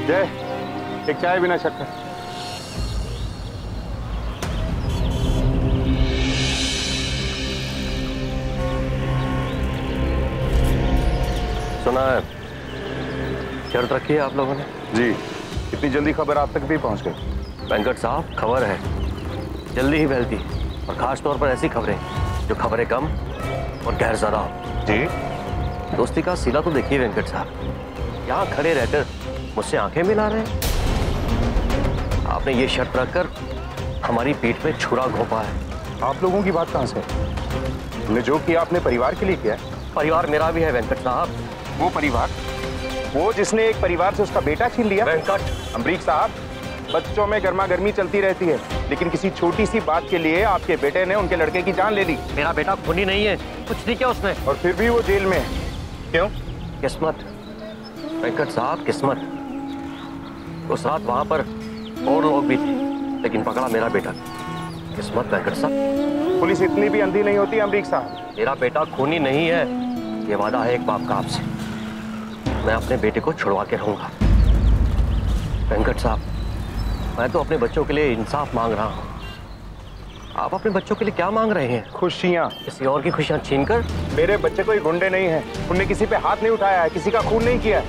जय, एक चाय बिना शक्कर। सुना है, शर्त रखी है आप लोगों ने? जी, इतनी जल्दी खबर आप तक भी पहुंच गई? वेंकट साहब, खबर है, जल्दी ही फैलती और खास तौर पर ऐसी खबरें जो खबरें कम और गैर ज़्यादा हो। जी, दोस्ती का सिला तो देखिए वेंकट साहब, यहाँ खड़े रहकर मुझसे आंखें मिला रहे हैं। आपने ये शर्त रखकर हमारी पीठ पे छुरा घोंपा है। आप लोगों की बात कहाँ से? हमने जो किया अपने परिवार के लिए किया है। परिवार मेरा भी है वेंकट साहब। वो परिवार, वो जिसने एक परिवार से उसका बेटा छीन लिया? वेंकट अमरीक साहब, बच्चों में गर्मा गर्मी चलती रहती है, लेकिन किसी छोटी सी बात के लिए आपके बेटे ने उनके लड़के की जान ले ली। मेरा बेटा खूनी नहीं है, कुछ नहीं किया उसने। और फिर भी वो जेल में है। क्यों? किस्मत वेंकट साहब, किस्मत। उस रात वहां पर और लोग भी थे, लेकिन पकड़ा मेरा बेटा। किस्मत वेंकट साहब। पुलिस इतनी भी अंधी नहीं होती अमरीक साहब। मेरा बेटा खूनी नहीं है, ये वादा है एक बाप का आपसे। मैं अपने बेटे को छुड़वा के रहूंगा। वेंकट साहब, मैं तो अपने बच्चों के लिए इंसाफ मांग रहा हूँ। आप अपने बच्चों के लिए क्या मांग रहे हैं? खुशियाँ। किसी और की खुशियाँ छीनकर? मेरे बच्चे कोई गुंडे नहीं हैं, उनने किसी पे हाथ नहीं उठाया है, किसी का खून नहीं किया,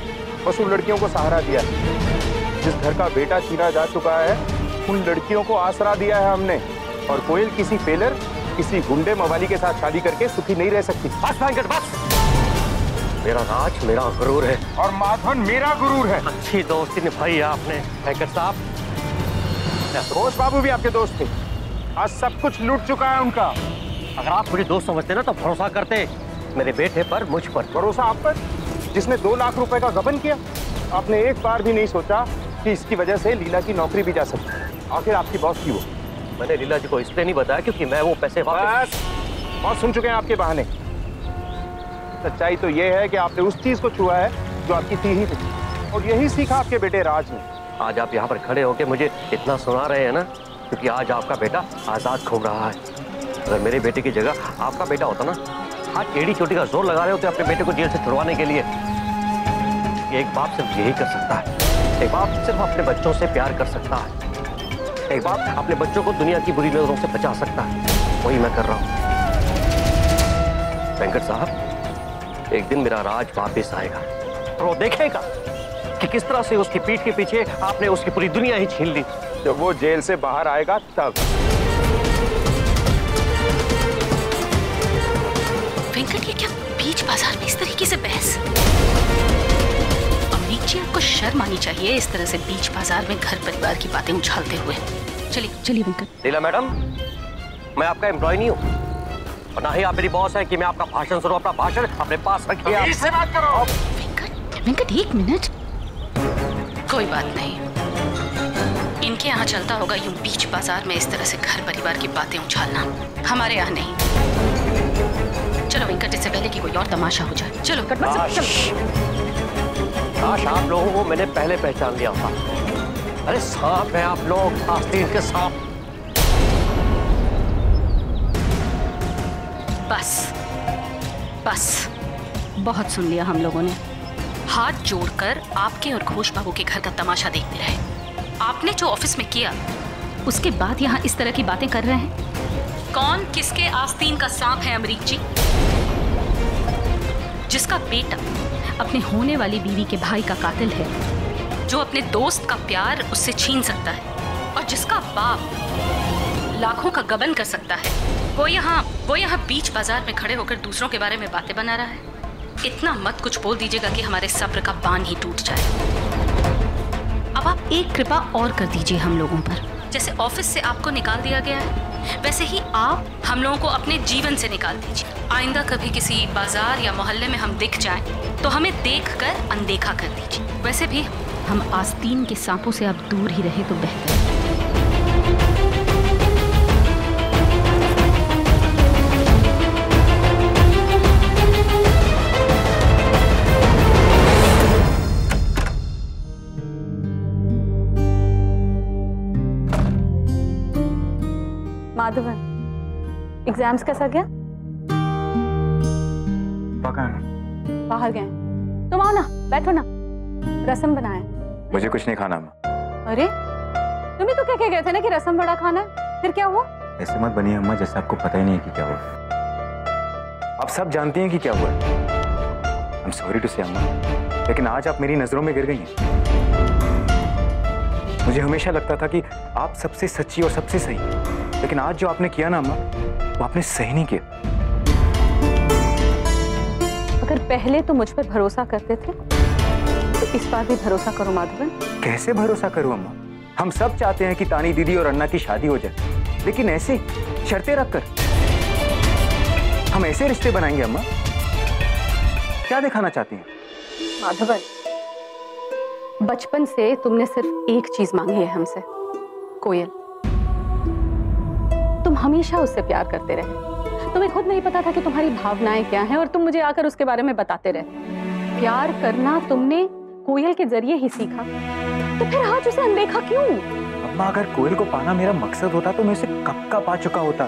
बस उन लड़कियों को सहारा दिया। जिस घर का बेटा छीना जा चुका है, उन लड़कियों को आसरा दिया है हमने। और कोयल किसी फेलर, किसी गुंडे मवाली के साथ शादी करके सुखी नहीं रह सकती। बस वेंकट बस। मेरा राज मेरा गुरूर है और माधवन मेरा गुरूर है। अच्छी दोस्ती निभाई है आपने वेंकट साहब। घोष बाबू भी आपके दोस्त थे, आज सब कुछ लूट चुका है उनका। अगर आप मुझे दोस्त समझते ना तो भरोसा करते मेरे बेटे पर, मुझ पर। भरोसा आप पर, जिसने 2 लाख रुपए का गबन किया। आपने एक बार भी नहीं सोचा कि इसकी वजह से लीला की नौकरी भी जा सकती है। आखिर आपकी बॉस थी वो। मैंने लीला जी को इसलिए नहीं बताया क्योंकि मैं वो पैसे वापस। बहुत सुन चुके हैं आपके बहाने। सच्चाई तो ये है कि आपने उस चीज को छुआ है जो आपकी थी ही नहीं, और यही सीखा आपके बेटे राज ने। आज आप यहाँ पर खड़े होकर मुझे इतना सुना रहे हैं ना, क्योंकि आज आपका बेटा आजाद घूम रहा है। अगर मेरे बेटे की जगह आपका बेटा होता ना, आज एड़ी चोटी का जोर लगा रहे होते अपने बेटे को जेल से छुड़वाने के लिए। एक बाप सिर्फ यही कर सकता है। एक बाप सिर्फ अपने बच्चों से प्यार कर सकता है। एक बाप अपने बच्चों को दुनिया की बुरी नजरों से बचा सकता है। वही मैं कर रहा हूँ वेंकट साहब। एक दिन मेरा राज वापस आएगा और वो देखेगा कि किस तरह से उसकी पीठ के पीछे आपने उसकी पूरी दुनिया ही छीन ली। जब वो जेल से बाहर आएगा तब। वेंकट, ये क्या बीच बाजार में इस तरीके से बहस? अमरीक जी, आपको शर्म आनी चाहिए इस तरह से बीच बाजार में घर परिवार की बातें उछालते हुए। चलिए चलिए वेंकट। लीला मैडम, मैं आपका एम्प्लॉय नहीं हूँ और ना ही आप मेरी बॉस है कि मैं आपका भाषण सुनूं। अपना भाषण अपने पास रखिए। आप इससे बात करो। वेंकट, वेंकट एक मिनट। कोई बात नहीं, इनके यहाँ चलता होगा यूं बीच बाजार में इस तरह से घर परिवार की बातें उछालना। हमारे यहाँ नहीं। चलो वेंकट, इससे पहले कि कोई और तमाशा हो जाए। चलो काश आप लोगों को मैंने पहले पहचान लिया था। अरे सांप है आप लोग, आस्तीन के सांप। बस बस, बहुत सुन लिया हम लोगों ने। हाथ जोड़कर आपके और घोष बाबू के घर का तमाशा देखते रहे। आपने जो ऑफिस में किया, उसके बाद यहाँ इस तरह की बातें कर रहे हैं। कौन किसके आस्तीन का सांप है अमरीक जी? जिसका बेटा अपने होने वाली बीवी के भाई का कातिल है, जो अपने दोस्त का प्यार उससे छीन सकता है, और जिसका बाप लाखों का गबन कर सकता है, वो यहाँ बीच बाजार में खड़े होकर दूसरों के बारे में बातें बना रहा है। इतना मत कुछ बोल दीजिएगा कि हमारे सब्र का बांध ही टूट जाए। अब आप एक कृपा और कर दीजिए हम लोगों पर। जैसे ऑफिस से आपको निकाल दिया गया है, वैसे ही आप हम लोगों को अपने जीवन से निकाल दीजिए। आइंदा कभी किसी बाजार या मोहल्ले में हम दिख जाएं, तो हमें देखकर अनदेखा कर दीजिए। वैसे भी हम आस्तीन के सांपों से अब दूर ही रहे तो बेहतर है। माधवन, एग्जाम्स कैसा गया? पका बाहर गए। तुम आओ ना, बैठो ना, रसम बनाए। मुझे कुछ नहीं खाना अम्मा। अरे तुम्हें तो कह गए थे ना कि रसम बड़ा खाना है, फिर क्या हुआ? ऐसे मत बनिए अम्मा जैसे आपको पता ही नहीं है कि क्या हुआ। आप सब जानती हैं कि क्या हुआ। आई एम सॉरी टू से अम्मा, लेकिन आज आप मेरी नजरों में गिर गई हैं। मुझे हमेशा लगता था कि आप सबसे सच्ची और सबसे सही, लेकिन आज जो आपने किया ना अम्मा, वो आपने सही नहीं किया। अगर पहले तो मुझ पर भरोसा करते थे तो इस बार भी भरोसा करो माधवन। कैसे भरोसा करूं अम्मा? हम सब चाहते हैं कि तानी दीदी और अन्ना की शादी हो जाए, लेकिन ऐसे शर्तें रखकर हम ऐसे रिश्ते बनाएंगे अम्मा? क्या दिखाना चाहती हैं? माधवन, बचपन से तुमने सिर्फ एक चीज मांगी है हमसे, कोयल। तुम हमेशा उससे प्यार करते रहे। तुम्हें खुद नहीं पता था कि तुम्हारी भावनाएं क्या हैं और तुम मुझे आकर उसके बारे में बताते रहे। प्यार करना तुमने कोयल के जरिए ही सीखा, तो फिर आज उसे अनदेखा क्यों? अम्मा, अगर कोयल को पाना मेरा मकसद होता तो मैं उसे कब का पा चुका होता।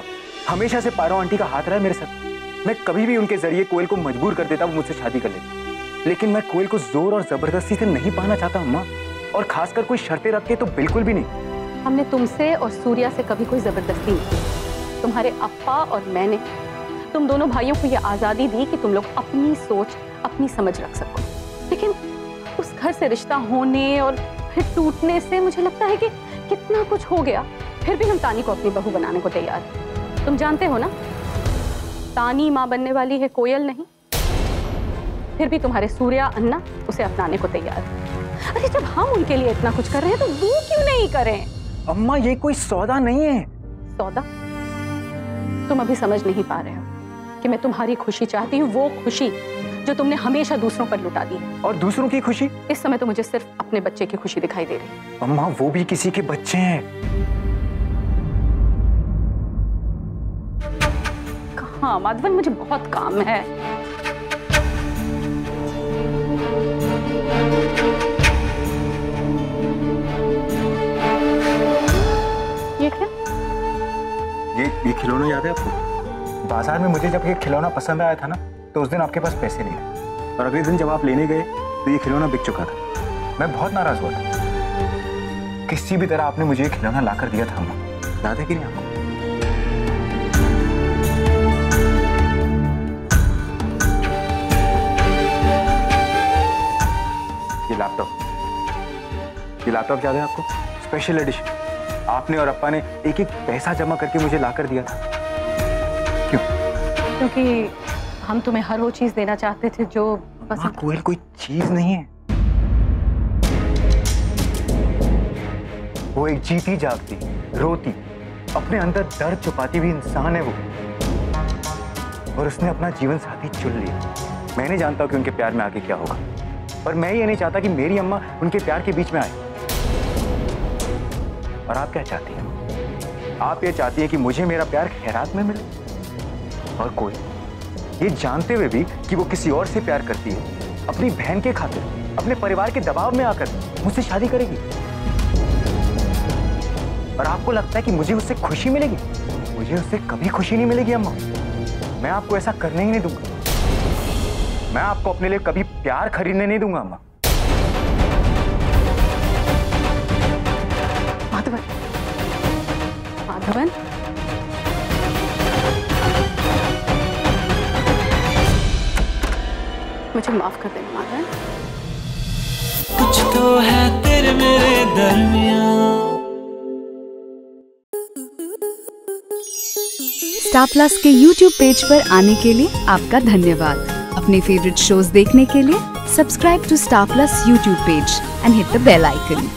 हमेशा से पारो आंटी का हाथ रहा है मेरे साथ। मैं कभी भी उनके जरिए कोयल को मजबूर कर देता वो मुझसे शादी कर लेती, लेकिन मैं कोयल को जोर और जबरदस्ती से नहीं पाना चाहता अम्मा, और खासकर कोई शर्तें रख के तो बिल्कुल भी नहीं। हमने तुमसे और सूर्या से कभी कोई जबरदस्ती नहीं की। तुम्हारे अप्पा और मैंने तुम दोनों भाइयों को यह आजादी दी कि तुम लोग अपनी सोच, अपनी समझ रख सको, लेकिन उस घर से रिश्ता होने और फिर टूटने से मुझे लगता है कि कितना कुछ हो गया, फिर भी हम तानी को अपनी बहू बनाने को तैयार हैं। तुम जानते हो ना, तानी माँ बनने वाली है, कोयल नहीं। फिर भी तुम्हारे सूर्या, अन्ना उसे अपनाने को तैयार है। अरे जब हम उनके लिए इतना कुछ कर रहे हैं तो वो क्यों नहीं करें? अम्मा, ये कोई सौदा नहीं है। सौदा? तुम अभी समझ नहीं पा रहे हो कि मैं तुम्हारी खुशी चाहती हूँ, वो खुशी जो तुमने हमेशा दूसरों पर लुटा दी है। और दूसरों की खुशी? इस समय तो मुझे सिर्फ अपने बच्चे की खुशी दिखाई दे रही है। अम्मा, वो भी किसी के बच्चे हैं। कहाँ माधवन, मुझे बहुत काम है। ये क्या? ये खिलौना याद है आपको? बाजार में मुझे जब ये खिलौना पसंद आया था ना, तो उस दिन आपके पास पैसे नहीं थे, और अगले दिन जब आप लेने गए तो ये खिलौना बिक चुका था। मैं बहुत नाराज हुआ था। किसी भी तरह आपने मुझे ये खिलौना लाकर दिया था अम्मा, याद है कि नहीं आपको? ये लैपटॉप याद है आपको? Special edition. आपने और अप्पा ने एक एक पैसा जमा करके मुझे लाकर दिया था। क्यों? क्योंकि हम तुम्हें हर वो चीज देना चाहते थे जो पसंद। कोयल कोई चीज नहीं है, वो एक जीती जागती, रोती, अपने अंदर दर्द छुपाती हुई इंसान है वो, और उसने अपना जीवन साथी चुन लिया। मैं नहीं जानता कि उनके प्यार में आगे क्या होगा, पर मैं ये नहीं चाहता कि मेरी अम्मा उनके प्यार के बीच में आए। और आप क्या चाहती हैं? आप ये चाहती हैं कि मुझे मेरा प्यार खैरात में मिले, और कोई ये जानते हुए भी कि वो किसी और से प्यार करती है, अपनी बहन के खातिर, अपने परिवार के दबाव में आकर मुझसे शादी करेगी। और आपको लगता है कि मुझे उससे खुशी मिलेगी? मुझे उससे कभी खुशी नहीं मिलेगी अम्मा। मैं आपको ऐसा करने ही नहीं दूंगा। मैं आपको अपने लिए कभी प्यार खरीदने नहीं दूंगा अम्मा। माधवन, माधवन, मुझे माफ कर देना माधवन। कुछ तो है तेरे मेरे दरमियां। स्टार प्लस के YouTube पेज पर आने के लिए आपका धन्यवाद। अपने फेवरेट शोज देखने के लिए subscribe to Star Plus YouTube page and hit the bell icon.